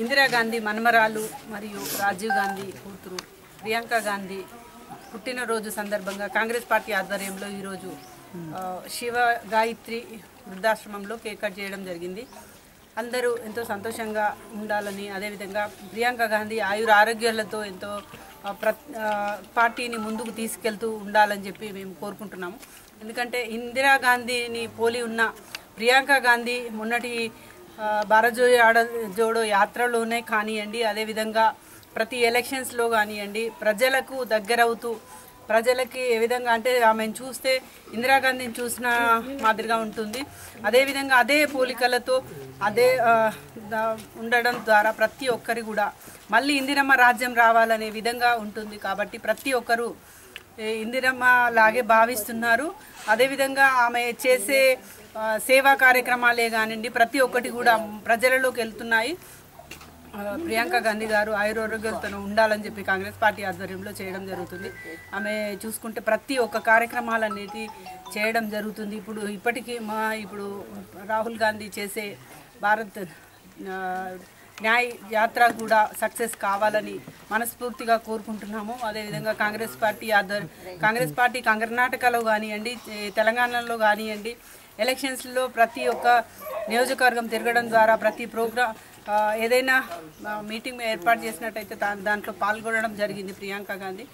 ఇందిరాగాంధీ మనమరాలు మరియు రాజీవ్ గాంధీ కూతురు ప్రియాంక గాంధీ పుట్టినరోజు సందర్భంగా కాంగ్రెస్ పార్టీ ఆధ్వర్యంలో ఈరోజు శివ గాయత్రి వృద్ధాశ్రమంలో కేక్ కట్ చేయడం జరిగింది. అందరూ ఎంతో సంతోషంగా ఉండాలని, అదేవిధంగా ప్రియాంక గాంధీ ఆయుర ఆరోగ్యాలతో ఎంతో పార్టీని ముందుకు తీసుకెళ్తూ ఉండాలని చెప్పి మేము కోరుకుంటున్నాము. ఎందుకంటే ఇందిరాగాంధీని పోలి ఉన్న ప్రియాంక గాంధీ మొన్నటి భారత్ జోడో యాత్రలోనే కానివ్వండి, అదేవిధంగా ప్రతి ఎలక్షన్స్లో కానివ్వండి ప్రజలకు దగ్గరవుతూ ప్రజలకి ఏ విధంగా అంటే ఆమెను చూస్తే ఇందిరాగాంధీని చూసిన మాదిరిగా ఉంటుంది. అదేవిధంగా అదే పోలికలతో అదే ఉండడం ద్వారా ప్రతి ఒక్కరి కూడా మళ్ళీ ఇందిరమ్మ రాజ్యం రావాలనే విధంగా ఉంటుంది. కాబట్టి ప్రతి ఒక్కరూ ఇందిరమ్మ లాగే భావిస్తున్నారు. అదేవిధంగా ఆమె చేసే సేవా కార్యక్రమాలే కానివ్వండి ప్రతి ఒక్కటి కూడా ప్రజలలోకి వెళ్తున్నాయి. ప్రియాంక గాంధీ గారు ఆయురారోగ్యాలతో ఉండాలని చెప్పి కాంగ్రెస్ పార్టీ ఆధ్వర్యంలో చేయడం జరుగుతుంది. ఆమె చూసుకుంటే ప్రతి ఒక్క కార్యక్రమాలన్నిటి చేయడం జరుగుతుంది. ఇప్పటికీ ఇప్పుడు రాహుల్ గాంధీ చేసే భారత్ న్యాయ యాత్ర కూడా సక్సెస్ కావాలని మనస్ఫూర్తిగా కోరుకుంటున్నాము. అదేవిధంగా కాంగ్రెస్ పార్టీ కర్ణాటకలో కానివ్వండి, తెలంగాణలో కానివ్వండి ఎలక్షన్స్లో ప్రతి ఒక్క నియోజకవర్గం తిరగడం ద్వారా ప్రతి ప్రోగ్రాం ఏదైనా మీటింగ్ ఏర్పాటు చేసినట్టయితే దాంట్లో పాల్గొనడం జరిగింది. ప్రియాంక గాంధీ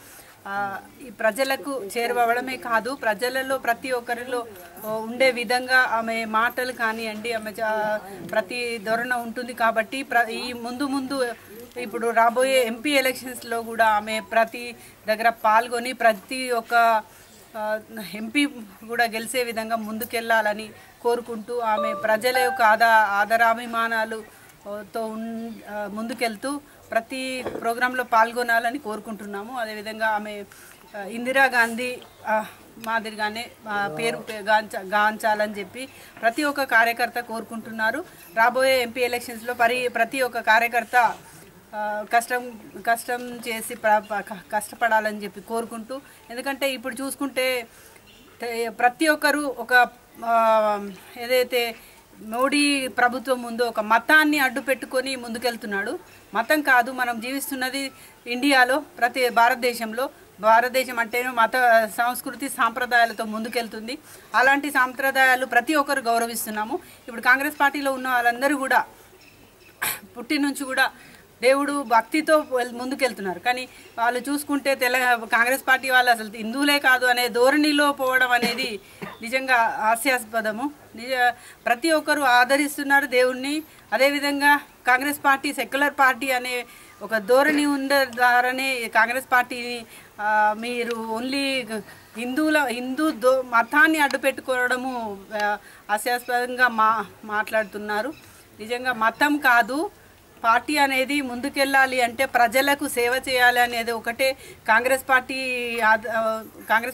ఈ ప్రజలకు చేరువవడమే కాదు, ప్రజలలో ప్రతి ఒక్కరిలో ఉండే విధంగా ఆమె మాటలు కానివ్వండి, ఆమె ప్రతి ధోరణ ఉంటుంది. కాబట్టి ఈ ముందు ఇప్పుడు రాబోయే ఎంపీ ఎలక్షన్స్లో కూడా ఆమె ప్రతి దగ్గర పాల్గొని ప్రతి ఒక్క ఎంపీ కూడా గెలిచే విధంగా ముందుకెళ్లాలని కోరుకుంటూ ఆమె ప్రజల యొక్క ఆదరాభిమానాలతో ముందుకెళ్తూ ప్రతి ప్రోగ్రాంలో పాల్గొనాలని కోరుకుంటున్నాము. అదేవిధంగా ఆమె ఇందిరాగాంధీ మాదిరిగానే పేరు గాంచాలని చెప్పి ప్రతి ఒక్క కార్యకర్త కోరుకుంటున్నారు. రాబోయే ఎంపీ ఎలక్షన్స్లో ప్రతి ఒక్క కార్యకర్త కష్టం చేసి కష్టపడాలని చెప్పి కోరుకుంటూ, ఎందుకంటే ఇప్పుడు చూసుకుంటే ప్రతి ఒక్కరూ ఒక ఏదైతే మోడీ ప్రభుత్వం ముందు ఒక మతాన్ని అడ్డు పెట్టుకొని ముందుకెళ్తున్నాడు. మతం కాదు, మనం జీవిస్తున్నది ఇండియాలో, భారతదేశం అంటేనే మత సంస్కృతి సాంప్రదాయాలతో ముందుకెళ్తుంది. అలాంటి సాంప్రదాయాలు ప్రతి ఒక్కరు గౌరవిస్తున్నాము. ఇప్పుడు కాంగ్రెస్ పార్టీలో ఉన్న వాళ్ళందరూ కూడా పుట్టి నుంచి కూడా దేవుడు భక్తితో ముందుకెళ్తున్నారు. కానీ వాళ్ళు చూసుకుంటే కాంగ్రెస్ పార్టీ వాళ్ళు అసలు హిందువులే కాదు అనే ధోరణిలో పోవడం అనేది నిజంగా హాస్యాస్పదము. ప్రతి ఒక్కరూ ఆదరిస్తున్నారు దేవుణ్ణి. అదేవిధంగా కాంగ్రెస్ పార్టీ సెక్యులర్ పార్టీ అనే ఒక ధోరణి ఉండే ద్వారానే కాంగ్రెస్ పార్టీని మీరు ఓన్లీ హిందూ మతాన్ని అడ్డు పెట్టుకోవడము హాస్యాస్పదంగా మాట్లాడుతున్నారు. నిజంగా మతం కాదు, పార్టీ అనేది ముందుకెళ్ళాలి అంటే ప్రజలకు సేవ చేయాలి అనేది ఒకటే కాంగ్రెస్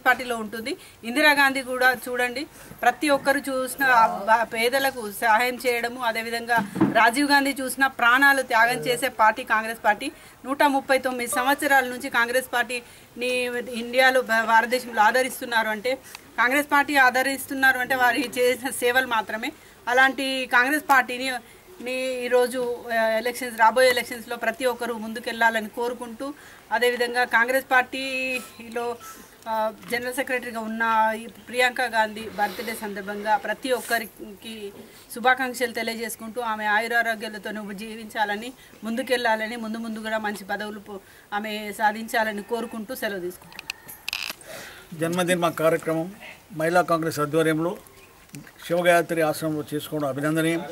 పార్టీలో ఉంటుంది. ఇందిరాగాంధీ కూడా చూడండి, ప్రతి ఒక్కరు చూసిన పేదలకు సహాయం చేయడము, అదేవిధంగా రాజీవ్ గాంధీ చూసిన ప్రాణాలు త్యాగం చేసే పార్టీ కాంగ్రెస్ పార్టీ. 139 సంవత్సరాల నుంచి కాంగ్రెస్ పార్టీని ఇండియాలో భారతదేశంలో ఆదరిస్తున్నారు అంటే వారి చేసిన సేవలు మాత్రమే. అలాంటి కాంగ్రెస్ పార్టీని ఈరోజు రాబోయే ఎలక్షన్స్లో ప్రతి ఒక్కరూ ముందుకెళ్లాలని కోరుకుంటూ, అదేవిధంగా కాంగ్రెస్ పార్టీలో జనరల్ సెక్రటరీగా ఉన్న ప్రియాంక గాంధీ బర్త్డే సందర్భంగా ప్రతి ఒక్కరికి శుభాకాంక్షలు తెలియజేసుకుంటూ ఆమె ఆయురారోగ్యాలతో జీవించాలని, ముందుకెళ్లాలని, ముందు కూడా మంచి పదవులు ఆమె సాధించాలని కోరుకుంటూ సెలవు తీసుకుంటాం. జన్మదిన కార్యక్రమం మహిళా కాంగ్రెస్ ఆధ్వర్యంలో శివగాయత్రి ఆశ్రమంలో చేసుకోవడం అభినందనీయం.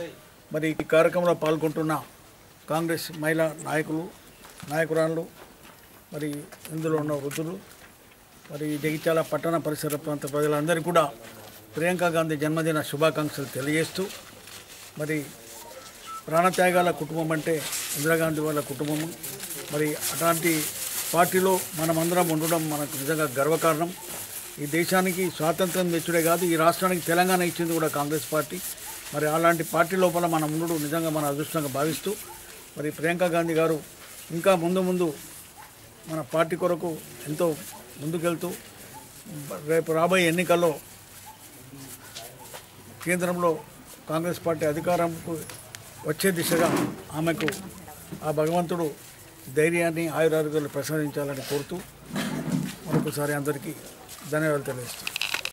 మరి ఈ కార్యక్రమంలో పాల్గొంటున్న కాంగ్రెస్ మహిళా నాయకురాళ్ళు, మరి ఇందులో ఉన్న వృద్ధులు, మరి జగిత్యాల పట్టణ పరిసర ప్రాంత ప్రజలందరికీ కూడా ప్రియాంక గాంధీ జన్మదిన శుభాకాంక్షలు తెలియజేస్తూ, మరి ప్రాణత్యాగాల కుటుంబం అంటే ఇందిరాగాంధీ వాళ్ళ కుటుంబము. మరి అట్లాంటి పార్టీలో మనమందరం ఉండడం మనకు నిజంగా గర్వకారణం. ఈ దేశానికి స్వాతంత్రం తెచ్చుడే కాదు, ఈ రాష్ట్రానికి తెలంగాణ ఇచ్చింది కూడా కాంగ్రెస్ పార్టీ. మరి అలాంటి పార్టీ లోపల మనం ఉండడం నిజంగా మన అదృష్టంగా భావిస్తూ, మరి ప్రియాంక గాంధీ గారు ఇంకా ముందు మన పార్టీ కొరకు ఎంతో ముందుకెళ్తూ రేపు రాబోయే ఎన్నికల్లో కేంద్రంలో కాంగ్రెస్ పార్టీ అధికారంకు వచ్చే దిశగా ఆమెకు ఆ భగవంతుడు ధైర్యాన్ని ఆయురారోగ్యాలు ప్రసాదించాలని కోరుతూ మరొకసారి అందరికీ ధన్యవాదాలు తెలియజేస్తాను.